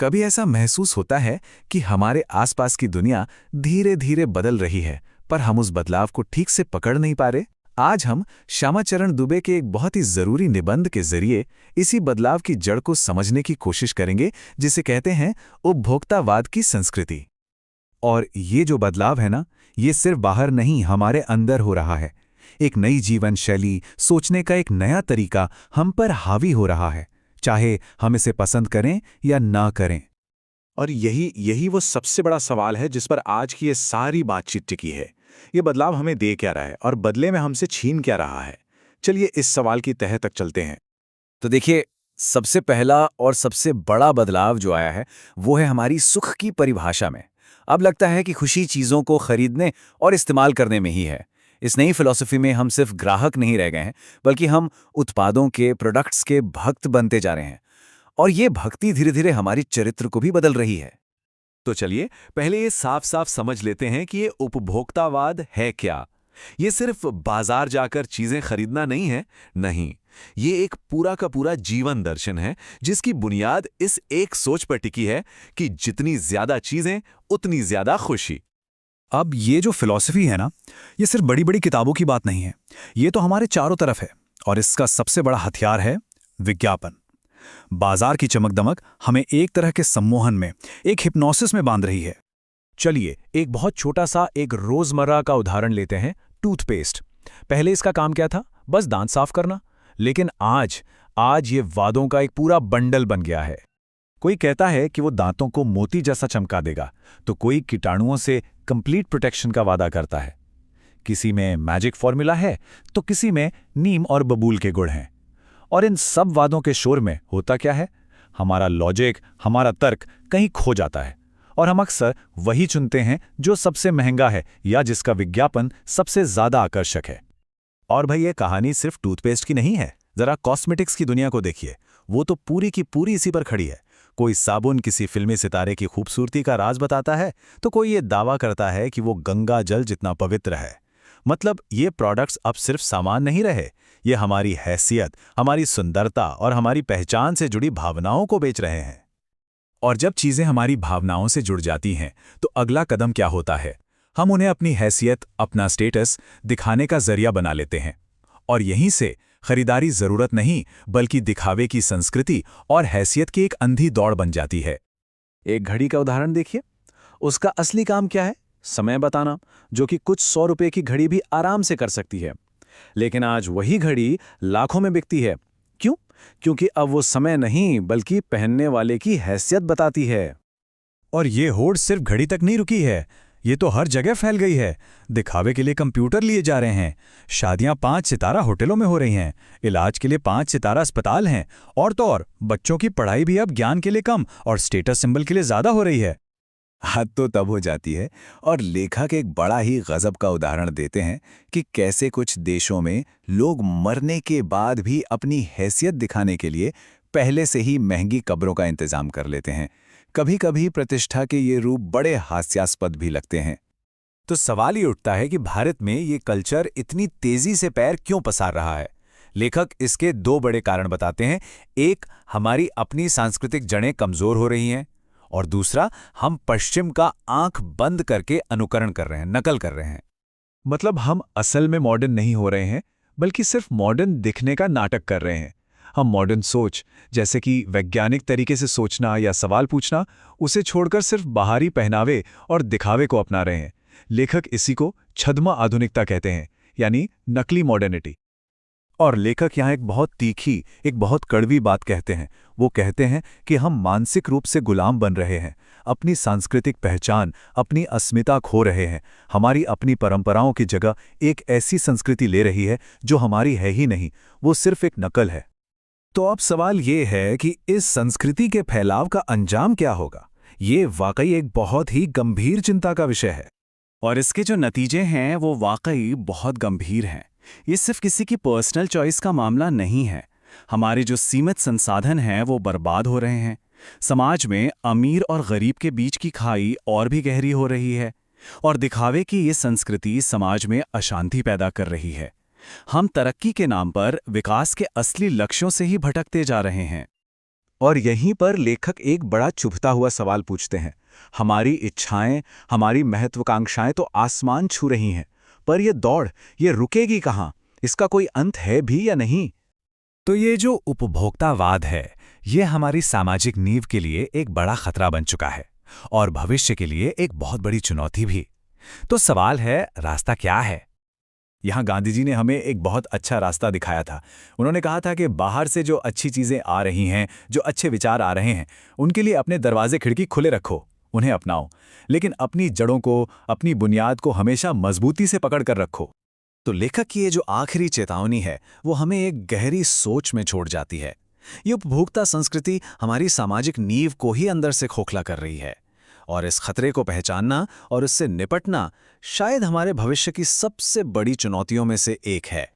कभी ऐसा महसूस होता है कि हमारे आसपास की दुनिया धीरे धीरे बदल रही है, पर हम उस बदलाव को ठीक से पकड़ नहीं पा रहे। आज हम श्यामाचरण दुबे के एक बहुत ही जरूरी निबंध के जरिए इसी बदलाव की जड़ को समझने की कोशिश करेंगे, जिसे कहते हैं उपभोक्तावाद की संस्कृति। और ये जो बदलाव है ना, ये सिर्फ बाहर नहीं, हमारे अंदर हो रहा है। एक नई जीवन शैली, सोचने का एक नया तरीका हम पर हावी हो रहा है, चाहे हम इसे पसंद करें या ना करें। और यही वो सबसे बड़ा सवाल है जिस पर आज की ये सारी बातचीत टिकी है। ये बदलाव हमें दे क्या रहा है और बदले में हमसे छीन क्या रहा है? चलिए इस सवाल की तह तक चलते हैं। तो देखिए, सबसे पहला और सबसे बड़ा बदलाव जो आया है वो है हमारी सुख की परिभाषा में। अब लगता है कि खुशी चीज़ों को खरीदने और इस्तेमाल करने में ही है। इस नई फिलॉसफी में हम सिर्फ ग्राहक नहीं रह गए हैं, बल्कि हम उत्पादों के, प्रोडक्ट्स के भक्त बनते जा रहे हैं। और ये भक्ति धीरे धीरे हमारी चरित्र को भी बदल रही है। तो चलिए पहले ये साफ साफ समझ लेते हैं कि ये उपभोक्तावाद है क्या। ये सिर्फ बाजार जाकर चीजें खरीदना नहीं है, नहीं, ये एक पूरा का पूरा जीवन दर्शन है जिसकी बुनियाद इस एक सोच पर टिकी है कि जितनी ज्यादा चीजें उतनी ज्यादा खुशी। अब ये जो फिलॉसफी है ना, ये सिर्फ बड़ी बड़ी किताबों की बात नहीं है। ये तो हमारे चारों तरफ है, और इसका सबसे बड़ा हथियार है विज्ञापन। बाजार की चमक-दमक हमें एक तरह के सम्मोहन में, एक हिप्नोसिस में बांध रही है। चलिए एक बहुत छोटा सा, एक रोजमर्रा का उदाहरण लेते हैं, टूथपेस्ट। पहले इसका काम क्या था? बस दांत साफ करना। लेकिन आज ये वादों का एक पूरा बंडल बन गया है। कोई कहता है कि वो दांतों को मोती जैसा चमका देगा, तो कोई कीटाणुओं से कंप्लीट प्रोटेक्शन का वादा करता है। किसी में मैजिक फॉर्मूला है, तो किसी में नीम और बबूल के गुण हैं। और इन सब वादों के शोर में होता क्या है? हमारा लॉजिक, हमारा तर्क कहीं खो जाता है, और हम अक्सर वही चुनते हैं जो सबसे महंगा है या जिसका विज्ञापन सबसे ज्यादा आकर्षक है। और भाई ये कहानी सिर्फ टूथपेस्ट की नहीं है। जरा कॉस्मेटिक्स की दुनिया को देखिए, वो तो पूरी की पूरी इसी पर खड़ी है। कोई साबुन किसी फिल्मी सितारे की खूबसूरती का राज बताता है, तो कोई ये दावा करता है कि वो गंगा जल जितना पवित्र है। मतलब ये प्रोडक्ट्स अब सिर्फ सामान नहीं रहे, ये हमारी हैसियत, हमारी सुंदरता और हमारी पहचान से जुड़ी भावनाओं को बेच रहे हैं। और जब चीजें हमारी भावनाओं से जुड़ जाती हैं, तो अगला कदम क्या होता है? हम उन्हें अपनी हैसियत, अपना स्टेटस दिखाने का जरिया बना लेते हैं। और यहीं से खरीदारी जरूरत नहीं, बल्कि दिखावे की संस्कृति और हैसियत की एक अंधी दौड़ बन जाती है। एक घड़ी का उदाहरण देखिए। उसका असली काम क्या है? समय बताना, जो कि कुछ 100 रुपए की घड़ी भी आराम से कर सकती है। लेकिन आज वही घड़ी लाखों में बिकती है। क्यों? क्योंकि अब वो समय नहीं, बल्कि पहनने वाले की हैसियत बताती है। और ये होड़ सिर्फ घड़ी तक नहीं रुकी है, ये तो हर जगह फैल गई है। दिखावे के लिए कंप्यूटर लिए जा रहे हैं, शादियां 5 सितारा होटलों में हो रही हैं, इलाज के लिए 5 सितारा अस्पताल हैं, और तो और बच्चों की पढ़ाई भी अब ज्ञान के लिए कम और स्टेटस सिंबल के लिए ज्यादा हो रही है। हद तो तब हो जाती है, और लेखक एक बड़ा ही गजब का उदाहरण देते हैं कि कैसे कुछ देशों में लोग मरने के बाद भी अपनी हैसियत दिखाने के लिए पहले से ही महंगी कब्रों का इंतजाम कर लेते हैं। कभी कभी प्रतिष्ठा के ये रूप बड़े हास्यास्पद भी लगते हैं। तो सवाल ये उठता है कि भारत में ये कल्चर इतनी तेजी से पैर क्यों पसार रहा है? लेखक इसके 2 बड़े कारण बताते हैं। एक, हमारी अपनी सांस्कृतिक जड़ें कमजोर हो रही हैं, और दूसरा, हम पश्चिम का आंख बंद करके अनुकरण कर रहे हैं, नकल कर रहे हैं। मतलब हम असल में मॉडर्न नहीं हो रहे हैं, बल्कि सिर्फ मॉडर्न दिखने का नाटक कर रहे हैं। हम मॉडर्न सोच, जैसे कि वैज्ञानिक तरीके से सोचना या सवाल पूछना, उसे छोड़कर सिर्फ बाहरी पहनावे और दिखावे को अपना रहे हैं। लेखक इसी को छद्म आधुनिकता कहते हैं, यानी नकली मॉडर्निटी। और लेखक यहाँ एक बहुत तीखी, एक बहुत कड़वी बात कहते हैं। वो कहते हैं कि हम मानसिक रूप से गुलाम बन रहे हैं, अपनी सांस्कृतिक पहचान, अपनी अस्मिता खो रहे हैं। हमारी अपनी परंपराओं की जगह एक ऐसी संस्कृति ले रही है जो हमारी है ही नहीं, वो सिर्फ एक नकल है। तो अब सवाल ये है कि इस संस्कृति के फैलाव का अंजाम क्या होगा? ये वाकई एक बहुत ही गंभीर चिंता का विषय है, और इसके जो नतीजे हैं वो वाकई बहुत गंभीर हैं। ये सिर्फ किसी की पर्सनल चॉइस का मामला नहीं है। हमारे जो सीमित संसाधन हैं वो बर्बाद हो रहे हैं। समाज में अमीर और गरीब के बीच की खाई और भी गहरी हो रही है, और दिखावे की ये संस्कृति समाज में अशांति पैदा कर रही है। हम तरक्की के नाम पर विकास के असली लक्ष्यों से ही भटकते जा रहे हैं। और यहीं पर लेखक एक बड़ा चुभता हुआ सवाल पूछते हैं। हमारी इच्छाएं, हमारी महत्वाकांक्षाएं तो आसमान छू रही हैं, पर ये दौड़, ये रुकेगी कहाँ? इसका कोई अंत है भी या नहीं? तो ये जो उपभोक्तावाद है, ये हमारी सामाजिक नींव के लिए एक बड़ा खतरा बन चुका है और भविष्य के लिए एक बहुत बड़ी चुनौती भी। तो सवाल है, रास्ता क्या है? यहाँ गांधी जी ने हमें एक बहुत अच्छा रास्ता दिखाया था। उन्होंने कहा था कि बाहर से जो अच्छी चीज़ें आ रही हैं, जो अच्छे विचार आ रहे हैं, उनके लिए अपने दरवाजे खिड़की खुले रखो, उन्हें अपनाओ, लेकिन अपनी जड़ों को, अपनी बुनियाद को हमेशा मजबूती से पकड़ कर रखो। तो लेखक की ये जो आखिरी चेतावनी है, वो हमें एक गहरी सोच में छोड़ जाती है। ये उपभोक्ता संस्कृति हमारी सामाजिक नींव को ही अंदर से खोखला कर रही है, और इस खतरे को पहचानना और इससे निपटना शायद हमारे भविष्य की सबसे बड़ी चुनौतियों में से एक है।